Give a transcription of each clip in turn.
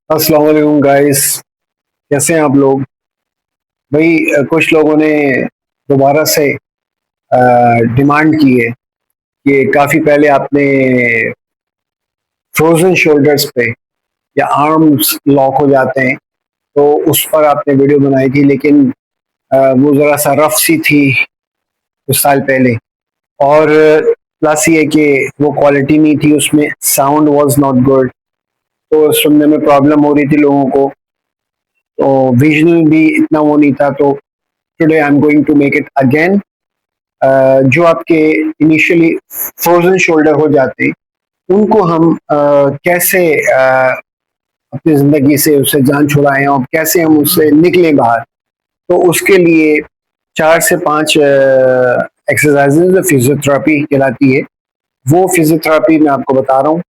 अस्सलाम वालेकुम गाइस। कैसे हैं आप लोग? भाई कुछ लोगों ने दोबारा से डिमांड की है कि काफ़ी पहले आपने फ्रोजन शोल्डर्स पे या आर्म्स लॉक हो जाते हैं तो उस पर आपने वीडियो बनाई थी, लेकिन वो ज़रा सा रफ सी थी कुछ साल पहले। और प्लस ये कि वो क्वालिटी नहीं थी, उसमें साउंड वाज नॉट गुड, तो सुनने में प्रॉब्लम हो रही थी लोगों को। तो विजुअल भी इतना वो नहीं था। तो today I am going to make it again. जो आपके इनिशियली फ्रोजन शोल्डर हो जाते उनको हम कैसे अपनी जिंदगी से उससे जान छुड़ाएं और कैसे हम उससे निकलें बाहर। तो उसके लिए 4 से 5 एक्सरसाइजेज जो फिजियोथेरेपी कहलाती है, वो फिजियोथेरेपी मैं आपको बता रहा हूँ।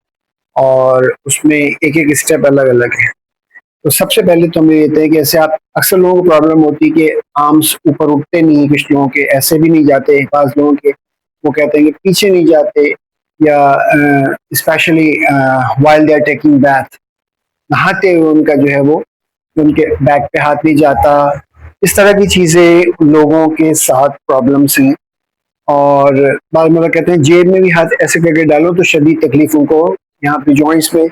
और उसमें एक एक स्टेप अलग अलग है। तो सबसे पहले तो हमें ये कहते हैं कि ऐसे आप अक्सर लोगों को प्रॉब्लम होती है कि आर्म्स ऊपर उठते नहीं, कुछ लोगों के ऐसे भी नहीं जाते, पास लोगों के वो कहते हैं कि पीछे नहीं जाते, या specially while they are taking bath, नहाते हुए उनका जो है वो उनके बैक पे हाथ नहीं जाता। इस तरह की चीजें लोगों के साथ प्रॉब्लम्स हैं। और बाद में कहते हैं जेब में भी हाथ ऐसे करके डालो तो शदीद तकलीफ उनको यहाँ पे जॉइंट्स में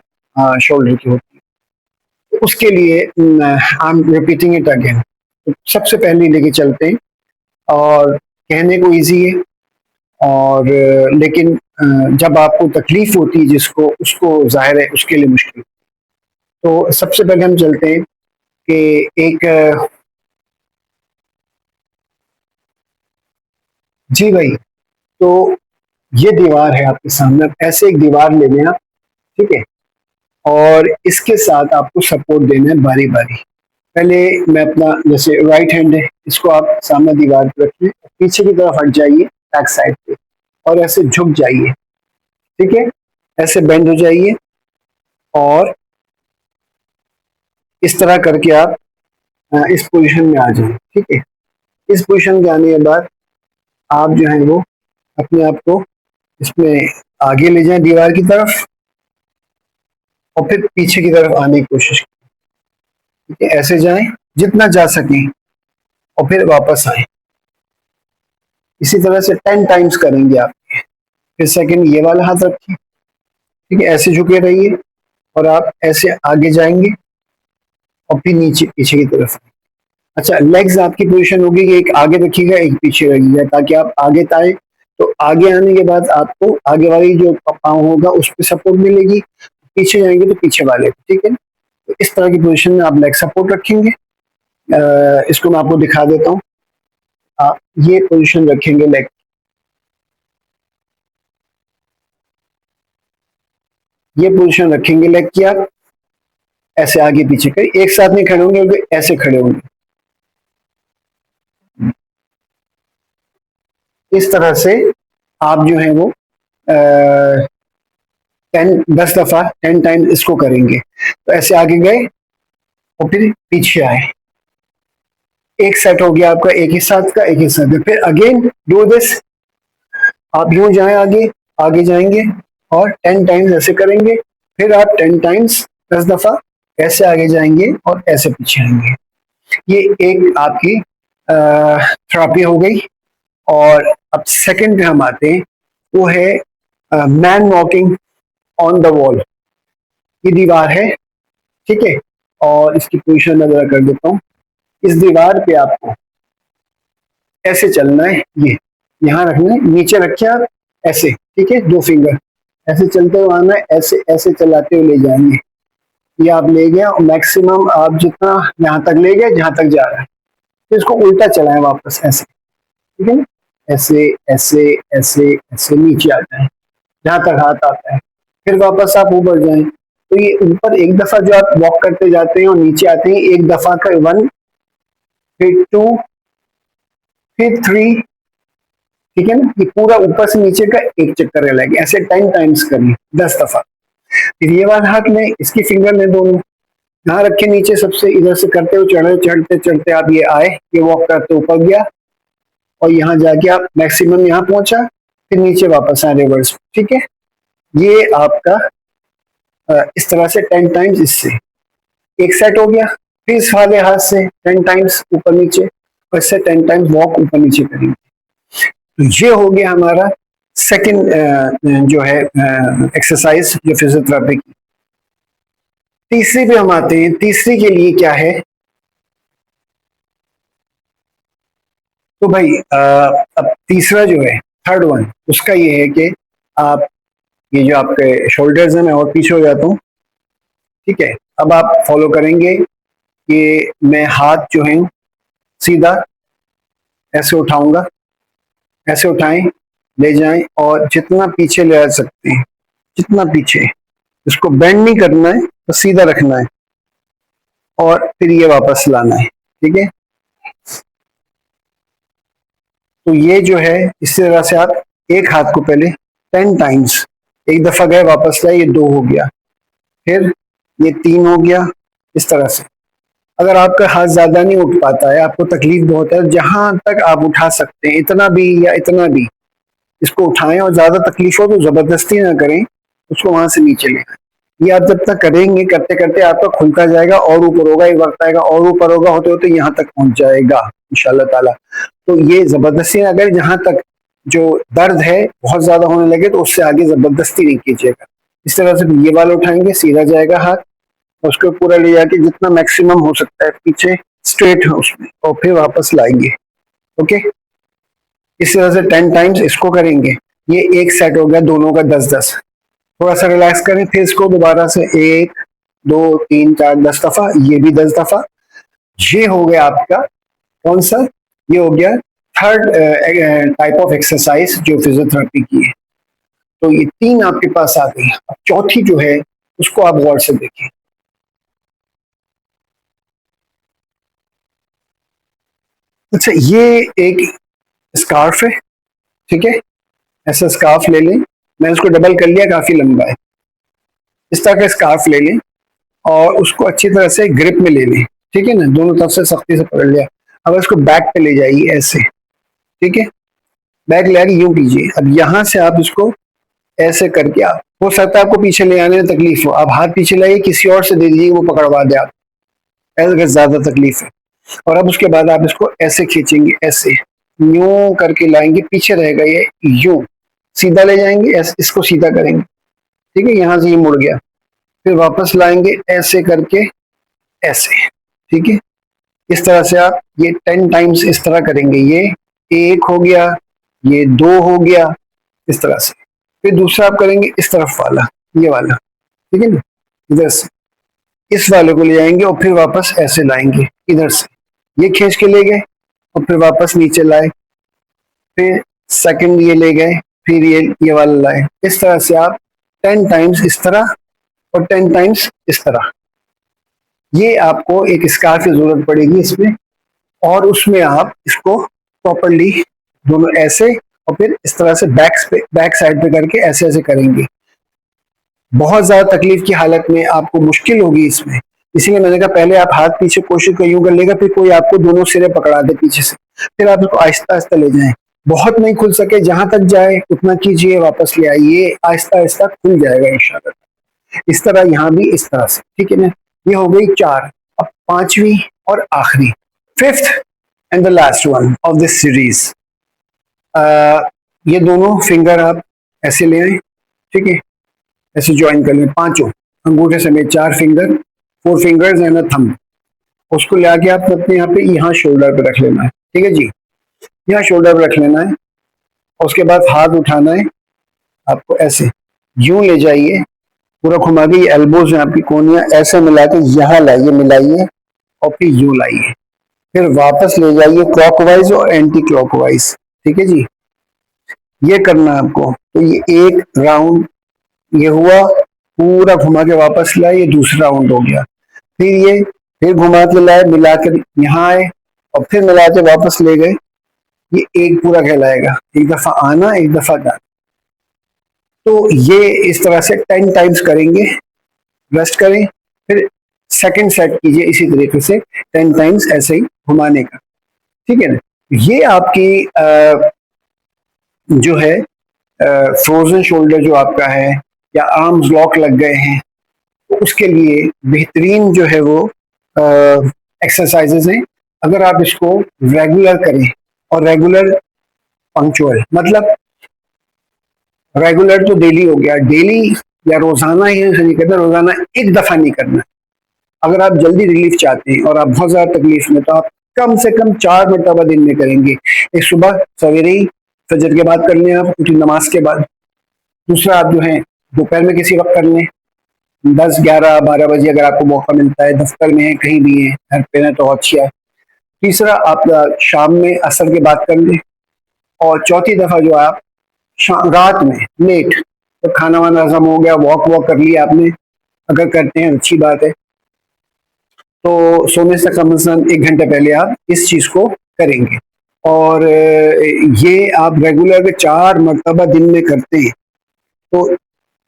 शोल्डर की होती है। उसके लिए I am repeating it again. तो सबसे पहले लेके चलते हैं। और कहने को इजी है, और लेकिन जब आपको तकलीफ होती है जिसको उसको जाहिर है उसके लिए मुश्किल। तो सबसे पहले हम चलते हैं कि एक जी भाई। तो ये दीवार है आपके सामने, आप ऐसे एक दीवार ले लें आप, ठीक है। और इसके साथ आपको सपोर्ट देना है बारी बारी। पहले मैं अपना जैसे राइट हैंड है, इसको आप सामने दीवार पर रखिए, पीछे की तरफ हट जाइए बैक साइड पे, और ऐसे झुक जाइए, ठीक है। ऐसे बेंड हो जाइए, और इस तरह करके आप इस पोजीशन में आ जाए, ठीक है। इस पोजीशन में आने के बाद आप जो है वो अपने आप को इसमें आगे ले जाएं दीवार की तरफ, और फिर पीछे की तरफ आने की कोशिश करें, ठीक है। ऐसे जाएं जितना जा सके, और फिर वापस आए। इसी तरह से 10 टाइम्स करेंगे आप। फिर सेकंड ये वाला हाथ रखिए, ठीक है, ऐसे झुके रहिए, और आप ऐसे आगे जाएंगे, और फिर नीचे पीछे की तरफ। अच्छा, लेग्स आपकी पोजीशन होगी कि एक आगे रखिएगा एक पीछे रखिएगा, ताकि आप आगे आए। तो आगे आने के बाद आपको आगे वाली जो पाँव होगा उस पर सपोर्ट मिलेगी, पीछे जाएंगे तो पीछे वाले, ठीक है। तो इस तरह की पोजीशन में आप लेग सपोर्ट रखेंगे। इसको मैं आपको दिखा देता हूँ। आप ये पोजीशन रखेंगे लेग, ये पोजीशन रखेंगे लेग की आप। ऐसे आगे पीछे कर, एक साथ नहीं खड़े होंगे क्योंकि ऐसे खड़े होंगे। इस तरह से आप जो है वो 10 10 दफा 10 टाइम इसको करेंगे। तो ऐसे आगे गए और फिर पीछे आए। एक सेट हो गया आपका एक ही साथ का, एक ही साथ का। फिर अगेन डू दिस। आप यूं जाएं आगे, आगे जाएंगे, और 10 टाइम्स ऐसे करेंगे। फिर आप 10 टाइम्स 10 दफा ऐसे आगे जाएंगे और ऐसे पीछे आएंगे। ये एक आपकी थेरेपी हो गई। और अब सेकंड पे हम आते हैं, वो है man walking on the wall. ये दीवार है, ठीक है। और इसकी पोजीशन मैं जरा कर देता हूँ। इस दीवार पे आपको ऐसे चलना है, ये यहाँ रखना है, नीचे रखिए आप ऐसे, ठीक है। 2 फिंगर ऐसे चलते हुए आना है, ऐसे ऐसे चलाते हुए ले जाएंगे। ये आप ले गया, और मैक्सिमम आप जितना यहाँ तक ले गए जहां तक जा रहा है, फिर इसको उल्टा चलाएं वापस ऐसे, ठीक है ना। ऐसे ऐसे ऐसे ऐसे नीचे आता है जहां तक हाथ आता है। फिर वापस आप ऊपर जाएं। तो ये ऊपर एक दफा जो आप वॉक करते जाते हैं और नीचे आते हैं, एक दफा का 1, फिर 2, फिर 3, ठीक है ना। ये पूरा ऊपर से नीचे का एक चक्कर लगेगा। ऐसे 10 टाइम्स करिए, 10 दफा। फिर ये वाला हाथ लें, इसकी फिंगर लें दोनों, यहाँ रखे नीचे सबसे, इधर से करते हुए चढ़े, चढ़ते चढ़ते आप ये आए, ये वॉक करते ऊपर गया, और यहाँ जाके आप मैक्सिमम यहाँ पहुंचा, फिर नीचे वापस आए रिवर्स, ठीक है। ये आपका इस तरह से 10 टाइम्स इससे। एक सेट हो गया। फिर इस वाले हाथ से 10 टाइम्स ऊपर नीचे, और इससे 10 टाइम्स वॉक ऊपर नीचे करेंगे। तो ये हो गया हमारा सेकंड जो है एक्सरसाइज जो फिजियोथेरेपी की। तीसरी पे हम आते हैं। तीसरी के लिए क्या है, तो भाई अब तीसरा जो है, थर्ड वन, उसका ये है कि आप ये जो आपके शोल्डर्स हैं, मैं और पीछे हो जाता हूँ, ठीक है। अब आप फॉलो करेंगे कि मैं हाथ जो है सीधा ऐसे उठाऊंगा, ऐसे उठाएं, ले जाएं और जितना पीछे ले आ सकते हैं, जितना पीछे, इसको बेंड नहीं करना है, बस सीधा रखना है और फिर ये वापस लाना है, ठीक है। तो ये जो है इस तरह से आप एक हाथ को पहले 10 टाइम्स, एक दफा गए वापस लाए, ये 2 हो गया, फिर ये 3 हो गया, इस तरह से। अगर आपका हाथ ज्यादा नहीं उठ पाता है, आपको तकलीफ बहुत है, जहां तक आप उठा सकते हैं, इतना भी या इतना भी, इसको उठाएं, और ज्यादा तकलीफ हो तो जबरदस्ती ना करें, उसको वहां से नीचे ले आएं। ये आप जब तक करेंगे, करते करते आपका खुलता जाएगा और ऊपर होगा, एक वक्त आएगा और ऊपर होगा, होते होते यहाँ तक पहुंच जाएगा इंशाल्लाह ताला। तो ये जबरदस्ती ना करें, जहां तक जो दर्द है बहुत ज्यादा होने लगे तो उससे आगे जबरदस्ती नहीं कीजिएगा। इस तरह से ये वाला उठाएंगे, सीधा जाएगा हाथ, उसको पूरा ले जाके जितना मैक्सिमम हो सकता है पीछे स्ट्रेट है उसमें, और फिर वापस लाएंगे। ओके, इस तरह से 10 टाइम्स इसको करेंगे। ये एक सेट हो गया दोनों का 10-10। थोड़ा सा रिलैक्स करें, फिर इसको दोबारा से 1 2 3 4 10 दफा, ये भी 10 दफा। ये हो गया आपका कौन सा, ये हो गया थर्ड टाइप ऑफ एक्सरसाइज जो फिजियोथेरेपी की है। तो ये 3 आपके पास आ गई। अब चौथी जो है उसको आप गौर से देखें। अच्छा, ये एक स्कार्फ है, ठीक है। ऐसा स्कार्फ ले लें, मैं इसको डबल कर लिया, काफी लंबा है। इस तरह का स्कार्फ ले लें और उसको अच्छी तरह से ग्रिप में ले लें, ठीक है ना, दोनों तरफ से सख्ती से पकड़ लिया। अब इसको बैक पे ले जाइए ऐसे, ठीक है। बैक ले आके यूं कीजिए। अब यहां से आप इसको ऐसे करके, आप हो सकता है आपको पीछे ले आने में तकलीफ हो, आप हाथ पीछे लाइए, किसी और से दे दीजिए, वो पकड़वा दे आप, ऐसे ज्यादा तकलीफ है। और अब उसके बाद आप इसको ऐसे खींचेंगे, ऐसे यूं करके लाएंगे, पीछे रहेगा ये, यूं सीधा ले जाएंगे, इसको सीधा करेंगे, ठीक है। यहां से ये मुड़ गया, फिर वापस लाएंगे ऐसे करके, ऐसे, ठीक है। इस तरह से आप ये 10 टाइम्स इस तरह करेंगे। ये एक हो गया, ये 2 हो गया, इस तरह से। फिर दूसरा आप करेंगे इस तरफ वाला, ये वाला, ठीक है ना, इधर से इस वाले को ले जाएंगे और फिर वापस ऐसे लाएंगे इधर से, ये खींच के ले गए और फिर वापस नीचे लाए, फिर सेकंड ये ले गए, फिर ये वाला लाए। इस तरह से आप 10 टाइम्स इस तरह और 10 टाइम्स इस तरह। ये आपको एक स्कार्फ की जरूरत पड़ेगी इसमें, और उसमें आप इसको प्रॉपरली दोनों ऐसे और फिर इस तरह से बैक साइड पे करके ऐसे ऐसे करेंगे। बहुत ज्यादा तकलीफ की हालत में आपको मुश्किल होगी इसमें, इसीलिए मैंने कहा पहले आप हाथ पीछे कोशिश कर यूं कर लेगा, फिर कोई आपको दोनों सिरे पकड़ा दे पीछे से, फिर आप इसको आहिस्ता आहिस्ता ले जाएं। बहुत नहीं खुल सके, जहां तक जाए उतना कीजिए, वापस ले आइए, आहिस्ता आहिस्ता खुल जाएगा इंशाल्लाह। इस तरह यहाँ भी इस तरह से, ठीक है ना। ये हो गई 4। अब पांचवी और आखिरी, fifth and the last one of this series. ये दोनों फिंगर आप ऐसे ले आए, ठीक है, ऐसे ज्वाइन कर लें, पांचों अंगूठे समेत 4 finger, 4 fingers and a thumb. उसको ले आके आप अपने यहाँ शोल्डर पे रख लेना है, ठीक है जी, यहाँ शोल्डर पे रख लेना है। और उसके बाद हाथ उठाना है आपको, ऐसे यूं ले जाइए, पूरा घुमा के, ये एल्बोज है आपकी कोनियां, ऐसे मिला के यहाँ लाइए, मिलाइए और फिर यूं लाइए, फिर वापस ले जाइए क्लॉकवाइज और एंटी क्लॉकवाइज, ठीक है जी। ये करना है आपको। तो ये एक राउंड ये हुआ, पूरा घुमा के वापस लाए, ये दूसरा राउंड हो गया। फिर ये, फिर घुमा के लाए, मिलाकर यहाँ आए और फिर मिला के वापस ले गए। ये एक पूरा कहलाएगा, एक दफा आना, एक दफा जाना। तो ये इस तरह से 10 टाइम्स करेंगे, रेस्ट करें, फिर सेकंड सेट कीजिए इसी तरीके से 10 टाइम्स ऐसे ही घुमाने का, ठीक है ना। ये आपकी जो है फ्रोजन शोल्डर जो आपका है, या आर्म्स लॉक लग गए हैं, तो उसके लिए बेहतरीन जो है वो एक्सरसाइजेज हैं। अगर आप इसको रेगुलर करें, और रेगुलर पंक्चुअल मतलब रेगुलर तो डेली हो गया, डेली या रोजाना ही नहीं करना, रोजाना एक दफा नहीं करना। अगर आप जल्दी रिलीफ चाहते हैं और आप बहुत ज्यादा तकलीफ में, तो आप कम से कम 4 मरतबा दिन में करेंगे। एक सुबह सवेरे ही फजर के बाद कर लें, आप उठी नमाज के बाद। दूसरा आप जो है दोपहर में किसी वक्त कर लें, 10, 11, 12 बजे अगर आपको मौका मिलता है, दफ्तर में है, कहीं भी है, घर पे है तो अच्छी है। तीसरा आप शाम में असर के बाद कर लें। और चौथी दफा जो आप रात में लेट, तो खाना वाना हजम हो गया, वॉक वॉक कर लिया आपने, अगर करते हैं अच्छी बात है, तो सोने से कम से कम 1 घंटे पहले आप इस चीज को करेंगे। और ये आप रेगुलर 4 मरतबा दिन में करते हैं, तो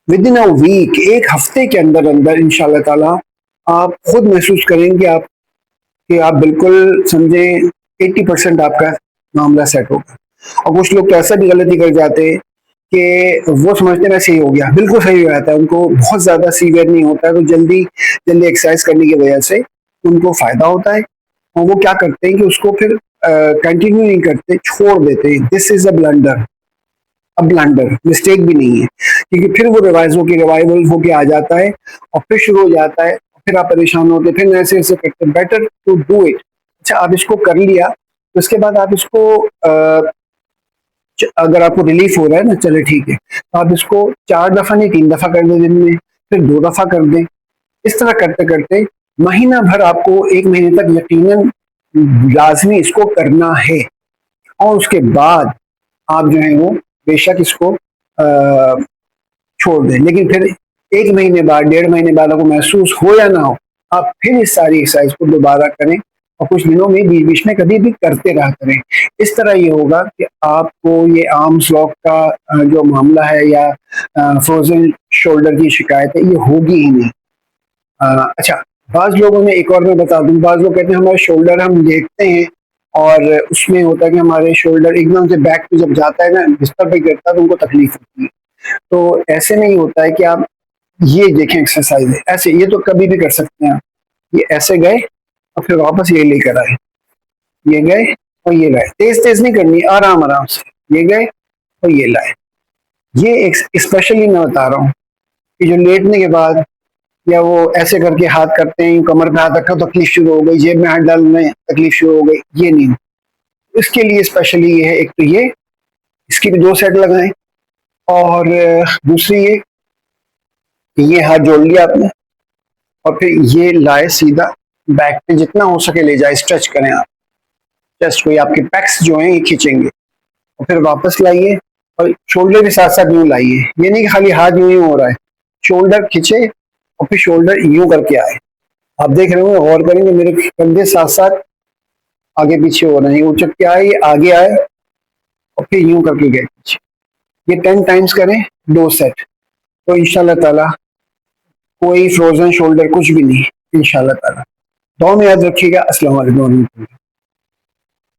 विद इन अ वीक, एक हफ्ते के अंदर अंदर इंशाल्लाह ताला आप खुद महसूस करेंगे आप कि आप बिल्कुल समझे 80% आपका मामला सेट होगा। और कुछ लोग तो ऐसा भी गलती कर जाते हैं कि वो समझते हैं सही हो गया, बिल्कुल सही हो जाता है, उनको बहुत ज्यादा सीवियर नहीं होता है, तो जल्दी जल्दी एक्सरसाइज करने की वजह से उनको फायदा होता है। और वो क्या करते हैं कि उसको फिर कंटिन्यू नहीं करते, छोड़ देते हैं। दिस इज अ ब्लंडर, अब ब्लंडर मिस्टेक भी नहीं है, क्योंकि फिर वो रिवाइवल होके आ जाता है और फिर शुरू हो जाता है, फिर आप परेशान होते, फिर ऐसे ऐसे करते। Better to do it. अच्छा, आप इसको कर लिया, तो उसके बाद आप इसको अगर आपको रिलीफ हो रहा है ना, चले ठीक है, तो आप इसको 4 दफा नहीं 3 दफा कर दें दिन में, फिर 2 दफा कर दें। इस तरह करते करते महीना भर, आपको 1 महीने तक यकीनन लाजमी इसको करना है। और उसके बाद आप जो है वो बेशक इसको छोड़ दें, लेकिन फिर 1 महीने बाद, 1.5 महीने बाद आपको महसूस हो या ना हो, आप फिर इस सारी एक्सरसाइज को दोबारा करें, और कुछ दिनों में बीच बीच में कभी भी करते रहा करें। इस तरह ये होगा कि आपको ये आर्म्स लॉक का जो मामला है, या फ्रोजन शोल्डर की शिकायत है, ये होगी ही नहीं। अच्छा, बाज लोगों ने, एक और मैं बता दूं, बाज लोग कहते हैं हमारे शोल्डर, हम लेटते हैं और उसमें होता है कि हमारे शोल्डर एकदम से बैक पे जब जाता है ना, बिस्तर पे गिरता है, तो उनको तकलीफ होती है। तो ऐसे नहीं होता है कि आप ये देखें एक्सरसाइज है ऐसे, ये तो कभी भी कर सकते हैं आप। ये ऐसे गए और फिर वापस ये लेकर आए, ये गए और ये लाए, तेज तेज नहीं करनी, आराम आराम से, ये गए और ये लाए। ये एक स्पेशली मैं बता रहा हूँ कि जो लेटने के बाद, या वो ऐसे करके हाथ करते हैं, कमर पे हाथ रखा तो तकलीफ शुरू हो गई, जेब में हाथ डालने तकलीफ शुरू हो गई, ये नहीं। इसके लिए स्पेशली ये है, एक तो ये, इसकी भी 2 सेट लगाएं, और दूसरी ये हाथ जोड़ लिया आपने, और फिर ये लाए सीधा बैक पे, जितना हो सके ले जाए, स्ट्रेच करें आप चेस्ट को, आपके पैक्स जो हैं ये खींचेंगे, और फिर वापस लाइए, और शोल्डर के साथ साथ यूं लाइए। ये नहीं कि खाली हाथ यूं ही हो रहा है, शोल्डर खींचे और फिर शोल्डर यूं करके आए। आप देख रहे हो, गौर करेंगे, मेरे कंधे साथ साथ आगे पीछे हो रहे हैं, उचक के आए, ये आगे आए और फिर यूं करके गए पीछे। ये 10 टाइम्स करें, 2 सेट, तो इंशाल्लाह ताला कोई फ्रोजन शोल्डर कुछ भी नहीं, इंशाल्लाह ताला। दुआ में याद रखिएगा। अस्सलाम वालेकुम।